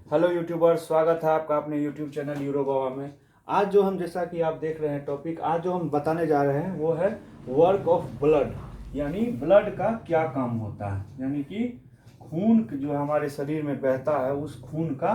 Hello YouTubers, स्वागत है आपका अपने यूट्यूब चैनल यूरो गोवा में। आज जो हम जैसा कि आप देख रहे हैं टॉपिक, आज जो हम बताने जा रहे हैं वो है वर्क ऑफ ब्लड, यानी ब्लड का क्या काम होता है, यानी कि खून जो हमारे शरीर में बहता है उस खून का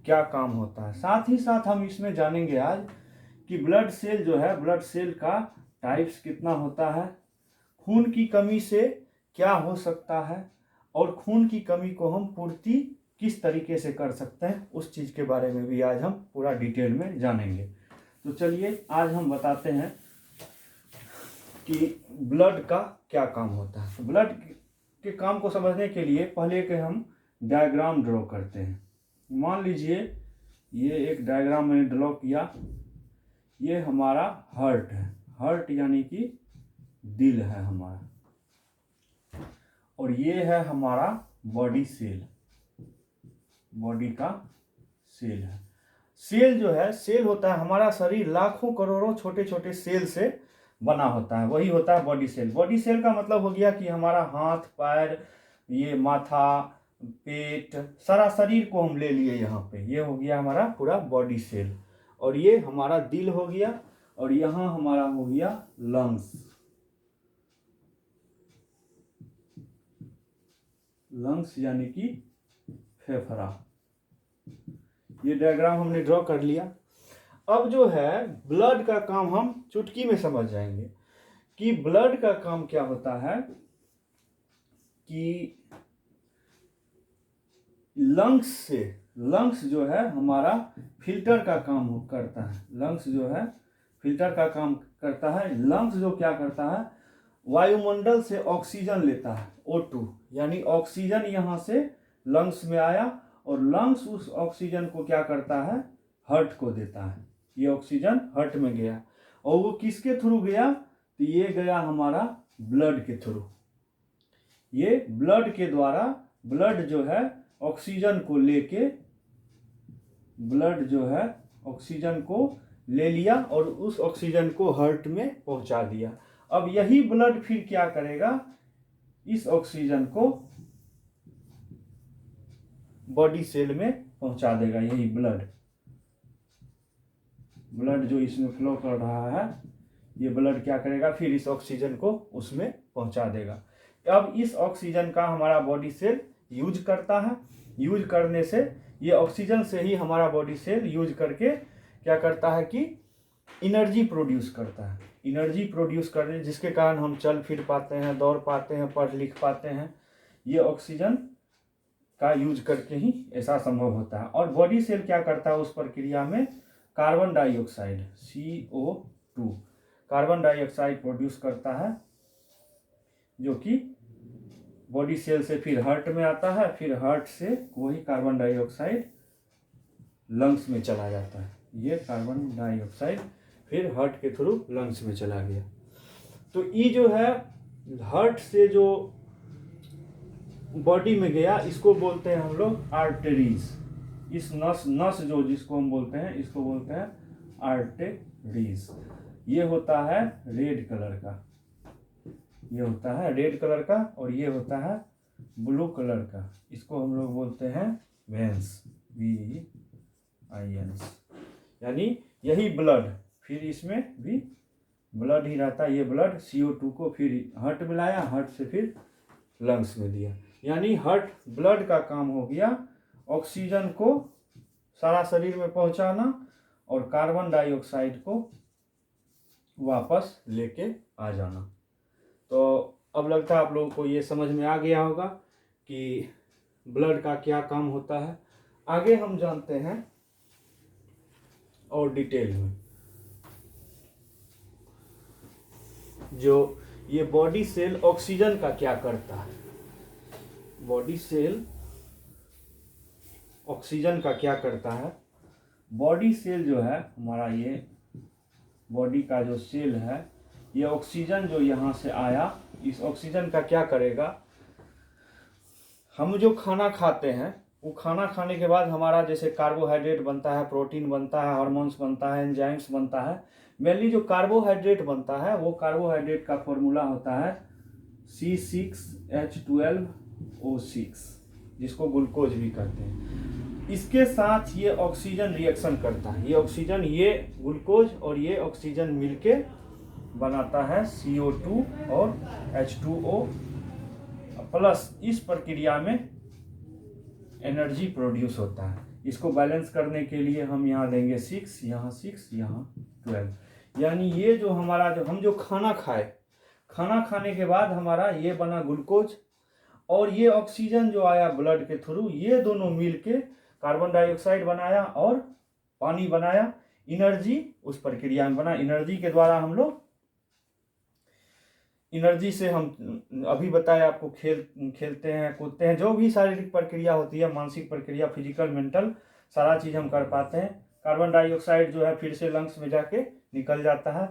क्या काम होता है। साथ ही साथ हम इसमें जानेंगे आज कि ब्लड सेल जो है, ब्लड सेल का टाइप्स कितना होता है, खून की कमी से क्या हो सकता है और खून की कमी को हम पूर्ति किस तरीके से कर सकते हैं, उस चीज़ के बारे में भी आज हम पूरा डिटेल में जानेंगे। तो चलिए आज हम बताते हैं कि ब्लड का क्या काम होता है। तो ब्लड के काम को समझने के लिए पहले के हम डायग्राम ड्रॉ करते हैं। मान लीजिए ये एक डायग्राम मैंने ड्रॉ किया, ये हमारा हार्ट है, हार्ट यानी कि दिल है हमारा, और ये है हमारा बॉडी सेल, बॉडी का सेल है। सेल जो है, सेल होता है हमारा शरीर लाखों करोड़ों छोटे छोटे सेल से बना होता है, वही होता है बॉडी सेल। बॉडी सेल का मतलब हो गया कि हमारा हाथ पैर, ये माथा, पेट, सारा शरीर को हम ले लिए यहाँ पे, ये हो गया हमारा पूरा बॉडी सेल। और ये हमारा दिल हो गया, और यहाँ हमारा हो गया लंग्स, लंग्स यानी कि फेफड़ा। ये डायग्राम हमने ड्रॉ कर लिया। अब जो है ब्लड का काम हम चुटकी में समझ जाएंगे कि ब्लड का काम क्या होता है कि लंग्स से, लंग्स जो है हमारा फिल्टर का काम करता है, लंग्स जो है फिल्टर का काम करता है। लंग्स जो क्या करता है, वायुमंडल से ऑक्सीजन लेता है, O2, यानी ऑक्सीजन यहाँ से लंग्स में आया और लंग्स उस ऑक्सीजन को क्या करता है, हार्ट को देता है। ये ऑक्सीजन हार्ट में गया, और वो किसके थ्रू गया, तो ये गया हमारा ब्लड के थ्रू। ये ब्लड के द्वारा, ब्लड जो है ऑक्सीजन को लेके, ब्लड जो है ऑक्सीजन को ले लिया और उस ऑक्सीजन को हार्ट में पहुंचा दिया। अब यही ब्लड फिर क्या करेगा, इस ऑक्सीजन को बॉडी सेल में पहुंचा देगा। यही ब्लड, ब्लड जो इसमें फ्लो कर रहा है, ये ब्लड क्या करेगा, फिर इस ऑक्सीजन को उसमें पहुंचा देगा। अब इस ऑक्सीजन का हमारा बॉडी सेल यूज करता है। यूज करने से, ये ऑक्सीजन से ही हमारा बॉडी सेल यूज करके क्या करता है कि एनर्जी प्रोड्यूस करता है। एनर्जी प्रोड्यूस करने जिसके कारण हम चल फिर पाते हैं, दौड़ पाते हैं, पढ़ लिख पाते हैं, ये ऑक्सीजन का यूज करके ही ऐसा संभव होता है। और बॉडी सेल क्या करता है उस प्रक्रिया में, carbon dioxide CO2, carbon dioxide produce करता है, जो कि बॉडी सेल से फिर हार्ट में आता है, फिर हार्ट से वही कार्बन डाइऑक्साइड लंग्स में चला जाता है। ये कार्बन डाइऑक्साइड फिर हार्ट के थ्रू लंग्स में चला गया। तो ये जो है हार्ट से जो बॉडी में गया, इसको बोलते हैं हम लोग आर्टरीज। इस नस जो जिसको हम बोलते हैं, इसको बोलते हैं आर्टरीज। ये होता है रेड कलर का, ये होता है रेड कलर का, और ये होता है ब्लू कलर का, इसको हम लोग बोलते हैं वेंस, VEINS। यानी यही ब्लड, फिर इसमें भी ब्लड ही रहता है। ये ब्लड CO2 को फिर हार्ट में लाया, हार्ट से फिर लंग्स में दिया। यानी हार्ट, ब्लड का काम हो गया ऑक्सीजन को सारा शरीर में पहुंचाना और कार्बन डाइऑक्साइड को वापस लेके आ जाना। तो अब लगता है आप लोगों को ये समझ में आ गया होगा कि ब्लड का क्या काम होता है। आगे हम जानते हैं और डिटेल में, जो ये बॉडी सेल ऑक्सीजन का क्या करता है, बॉडी सेल ऑक्सीजन का क्या करता है। बॉडी सेल जो है हमारा, ये बॉडी का जो सेल है, ये ऑक्सीजन जो यहाँ से आया, इस ऑक्सीजन का क्या करेगा, हम जो खाना खाते हैं, वो खाना खाने के बाद हमारा जैसे कार्बोहाइड्रेट बनता है, प्रोटीन बनता है, हार्मोन्स बनता है, एंजाइम्स बनता है। मेनली जो कार्बोहाइड्रेट बनता है, वो कार्बोहाइड्रेट का फॉर्मूला होता है C6H12O6। जिसको ग्लूकोज भी कहते हैं। इसके साथ ये ऑक्सीजन रिएक्शन करता है, ये ऑक्सीजन, ये ग्लूकोज और ये ऑक्सीजन मिलके बनाता है CO2 और H2O प्लस। इस प्रक्रिया में एनर्जी प्रोड्यूस होता है। इसको बैलेंस करने के लिए हम यहाँ देंगे 6, यहाँ 6, यहाँ 12। यानी ये जो हमारा जो हम जो खाना खाए, खाना खाने के बाद हमारा ये बना ग्लूकोज और ये ऑक्सीजन जो आया ब्लड के थ्रू, ये दोनों मिलके कार्बन डाइऑक्साइड बनाया और पानी बनाया। एनर्जी उस प्रक्रिया में बना। एनर्जी के द्वारा हम लोग, एनर्जी से हम अभी बताया आपको, खेलते हैं, कूदते हैं, जो भी शारीरिक प्रक्रिया होती है, मानसिक प्रक्रिया, फिजिकल, मेंटल, सारा चीज़ हम कर पाते हैं। कार्बन डाइऑक्साइड जो है फिर से लंग्स में जाके निकल जाता है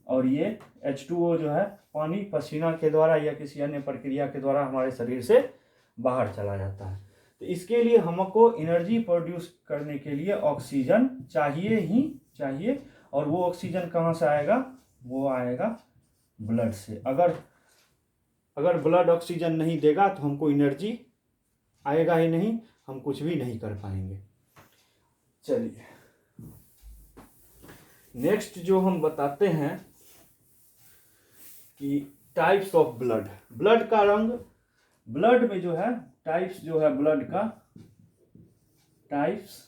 और ये H2O जो है पानी पसीना के द्वारा या किसी अन्य प्रक्रिया के द्वारा हमारे शरीर से बाहर चला जाता है। तो इसके लिए हमको एनर्जी प्रोड्यूस करने के लिए ऑक्सीजन चाहिए ही चाहिए। और वो ऑक्सीजन कहाँ से आएगा? वो आएगा ब्लड से। अगर ब्लड ऑक्सीजन नहीं देगा तो हमको एनर्जी आएगा ही नहीं, हम कुछ भी नहीं कर पाएंगे। चलिए नेक्स्ट जो हम बताते हैं कि टाइप्स ऑफ ब्लड। ब्लड का रंग, ब्लड में जो है टाइप्स जो है ब्लड का, टाइप्स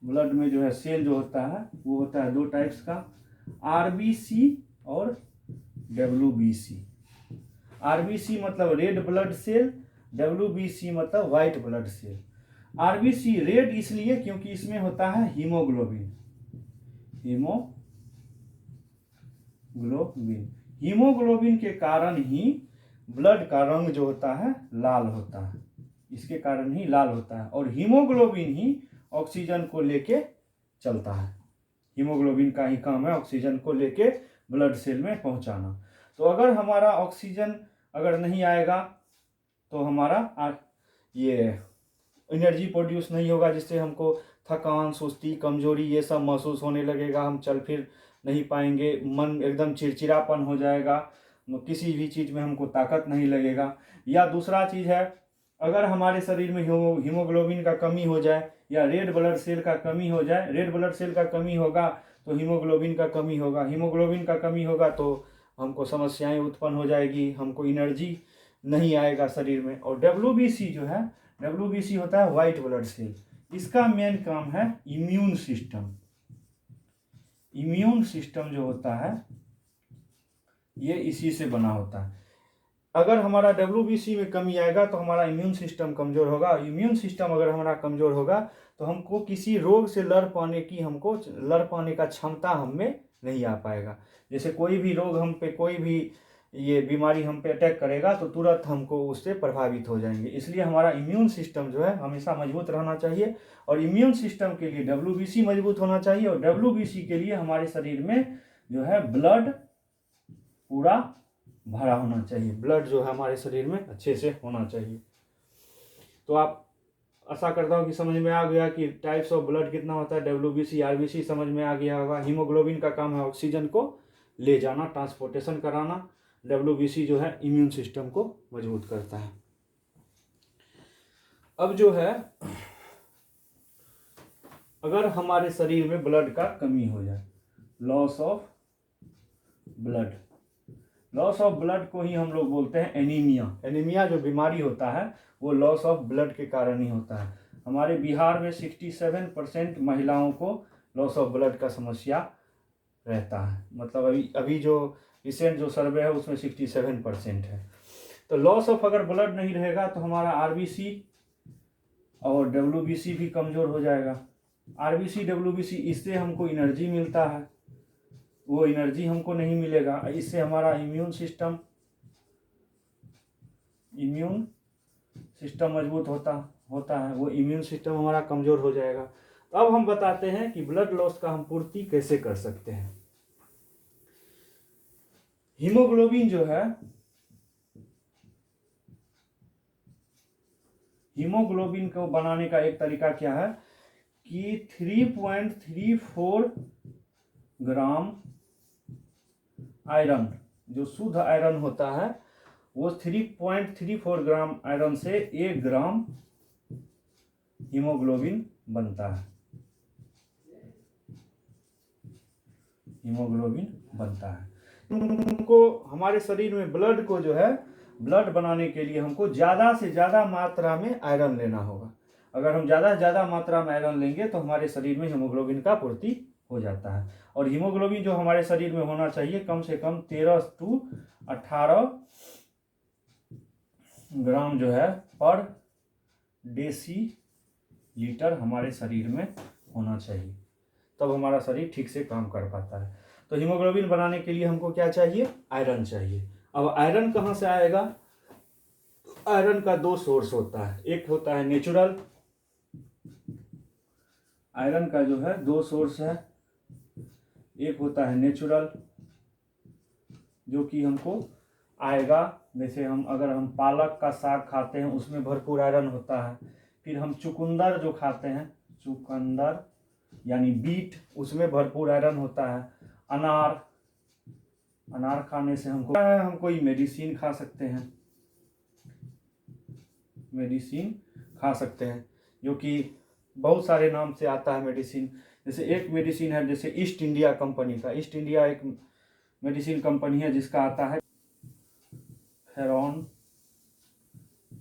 ब्लड में जो है सेल जो होता है वो होता है 2 टाइप्स का, RBC और WBC। RBC मतलब रेड ब्लड सेल, WBC मतलब white blood cell. RBC red इसलिए क्योंकि इसमें होता है हीमोग्लोबिन। हीमोग्लोबिन के कारण ही ब्लड का रंग जो होता है लाल होता है, इसके कारण ही लाल होता है। और हीमोग्लोबिन ही ऑक्सीजन को लेके चलता है। हीमोग्लोबिन का ही काम है ऑक्सीजन को लेके ब्लड सेल में पहुंचाना। तो अगर हमारा ऑक्सीजन अगर नहीं आएगा तो हमारा ये एनर्जी प्रोड्यूस नहीं होगा, जिससे हमको थकान, सुस्ती, कमजोरी ये सब महसूस होने लगेगा। हम चल फिर नहीं पाएंगे, मन एकदम चिड़चिड़ापन हो जाएगा, किसी भी चीज़ में हमको ताकत नहीं लगेगा। या दूसरा चीज़ है, अगर हमारे शरीर में हीमोग्लोबिन का कमी हो जाए या रेड ब्लड सेल का कमी हो जाए, रेड ब्लड सेल का कमी होगा तो हीमोग्लोबिन का कमी होगा, हीमोग्लोबिन का कमी होगा तो हमको समस्याएं उत्पन्न हो जाएगी, हमको एनर्जी नहीं आएगा शरीर में। और WBC जो है, WBC होता है व्हाइट ब्लड सेल। इसका मेन काम है इम्यून सिस्टम। इम्यून सिस्टम जो होता है ये इसी से बना होता है। अगर हमारा WBC में कमी आएगा तो हमारा इम्यून सिस्टम कमज़ोर होगा। इम्यून सिस्टम अगर हमारा कमज़ोर होगा तो हमको किसी रोग से लड़ पाने का क्षमता हम में नहीं आ पाएगा। जैसे कोई भी रोग हम पे, कोई भी ये बीमारी हम पे अटैक करेगा तो तुरंत हमको उससे प्रभावित हो जाएंगे। इसलिए हमारा इम्यून सिस्टम जो है हमेशा मजबूत रहना चाहिए। और इम्यून सिस्टम के लिए WBC मजबूत होना चाहिए। और WBC के लिए हमारे शरीर में जो है ब्लड पूरा भरा होना चाहिए। ब्लड जो है हमारे शरीर में अच्छे से होना चाहिए। तो आप आशा करता हूँ कि समझ में आ गया कि टाइप्स ऑफ ब्लड कितना होता है। WBC, RBC समझ में आ गया होगा। हीमोग्लोबिन का काम है ऑक्सीजन को ले जाना, ट्रांसपोर्टेशन कराना। WBC जो है इम्यून सिस्टम को मजबूत करता है। अब जो है, अगर हमारे शरीर में ब्लड का कमी हो जाए, loss of blood, loss of blood को ही हम लोग बोलते हैं एनीमिया। एनीमिया जो बीमारी होता है वो लॉस ऑफ ब्लड के कारण ही होता है। हमारे बिहार में 67% महिलाओं को लॉस ऑफ ब्लड का समस्या रहता है। मतलब अभी जो रिसेंट जो सर्वे है उसमें 67% है। तो लॉस ऑफ अगर ब्लड नहीं रहेगा तो हमारा RBC और WBC भी कमज़ोर हो जाएगा। RBC, WBC, इससे हमको एनर्जी मिलता है, वो एनर्जी हमको नहीं मिलेगा। इससे हमारा इम्यून सिस्टम मजबूत होता है, वो इम्यून सिस्टम हमारा कमज़ोर हो जाएगा। तो अब हम बताते हैं कि ब्लड लॉस का हम पूर्ति कैसे कर सकते हैं। हीमोग्लोबिन जो है, हीमोग्लोबिन को बनाने का एक तरीका क्या है कि 3.34 ग्राम आयरन, जो शुद्ध आयरन होता है वो 3.34 ग्राम आयरन से 1 ग्राम हीमोग्लोबिन बनता है, हीमोग्लोबिन बनता है। हमको हमारे शरीर में ब्लड को जो है, ब्लड बनाने के लिए हमको ज़्यादा से ज़्यादा मात्रा में आयरन लेना होगा। अगर हम ज़्यादा से ज़्यादा मात्रा में आयरन लेंगे तो हमारे शरीर में हीमोग्लोबिन का पूर्ति हो जाता है। और हीमोग्लोबिन जो हमारे शरीर में होना चाहिए कम से कम 13 से 18 ग्राम जो है पर डेसी लीटर हमारे शरीर में होना चाहिए, तब हमारा शरीर ठीक से काम कर पाता है। तो हीमोग्लोबिन बनाने के लिए हमको क्या चाहिए? आयरन चाहिए। अब आयरन कहाँ से आएगा? आयरन का दो सोर्स होता है, एक होता है नेचुरल, आयरन का जो है दो सोर्स है, एक होता है नेचुरल जो कि हमको आएगा, जैसे अगर हम पालक का साग खाते हैं उसमें भरपूर आयरन होता है। फिर हम चुकंदर जो खाते हैं, चुकंदर यानी बीट, उसमें भरपूर आयरन होता है। अनार खाने से हम कोई मेडिसिन खा सकते हैं, मेडिसिन खा सकते हैं जो कि बहुत सारे नाम से आता है मेडिसिन। जैसे एक मेडिसिन है जैसे ईस्ट इंडिया कंपनी का, ईस्ट इंडिया एक मेडिसिन कंपनी है जिसका आता है फेरॉन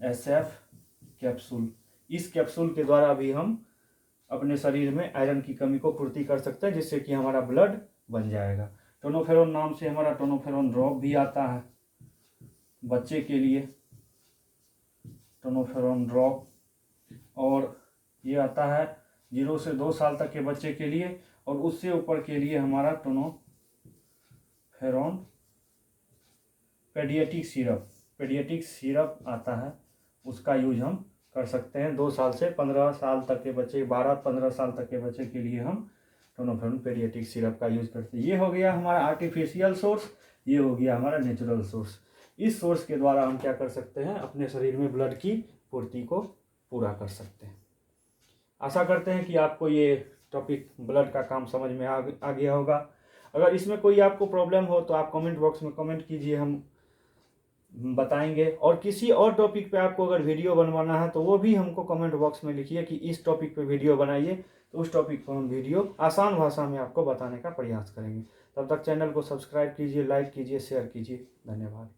SF कैप्सूल। इस कैप्सूल के द्वारा भी हम अपने शरीर में आयरन की कमी को पूर्ति कर सकते हैं, जिससे कि हमारा ब्लड बन जाएगा। टोनोफेरोन नाम से हमारा टोनोफेरोन ड्रॉप भी आता है बच्चे के लिए, टोनोफेरोन ड्रॉप, और ये आता है 0 से 2 साल तक के बच्चे के लिए, और उससे ऊपर के लिए हमारा टोनोफेरोन पेडियाट्रिक सिरप आता है, उसका यूज हम कर सकते हैं। 2 साल से 15 साल तक के बच्चे, 12-15 साल तक के बच्चे के लिए हम टोनोफेरोन पेडियाट्रिक सिरप का यूज करते हैं। ये हो गया हमारा आर्टिफिशियल सोर्स, ये हो गया हमारा नेचुरल सोर्स। इस सोर्स के द्वारा हम क्या कर सकते हैं? अपने शरीर में ब्लड की पूर्ति को पूरा कर सकते हैं। आशा करते हैं कि आपको ये टॉपिक ब्लड का काम समझ में आ गया होगा। अगर इसमें कोई आपको प्रॉब्लम हो तो आप कमेंट बॉक्स में कमेंट कीजिए, हम बताएंगे। और किसी और टॉपिक पे आपको अगर वीडियो बनवाना है तो वो भी हमको कमेंट बॉक्स में लिखिए कि इस टॉपिक पे वीडियो बनाइए, तो उस टॉपिक को हम वीडियो आसान भाषा में आपको बताने का प्रयास करेंगे। तब तक चैनल को सब्सक्राइब कीजिए, लाइक कीजिए, शेयर कीजिए। धन्यवाद।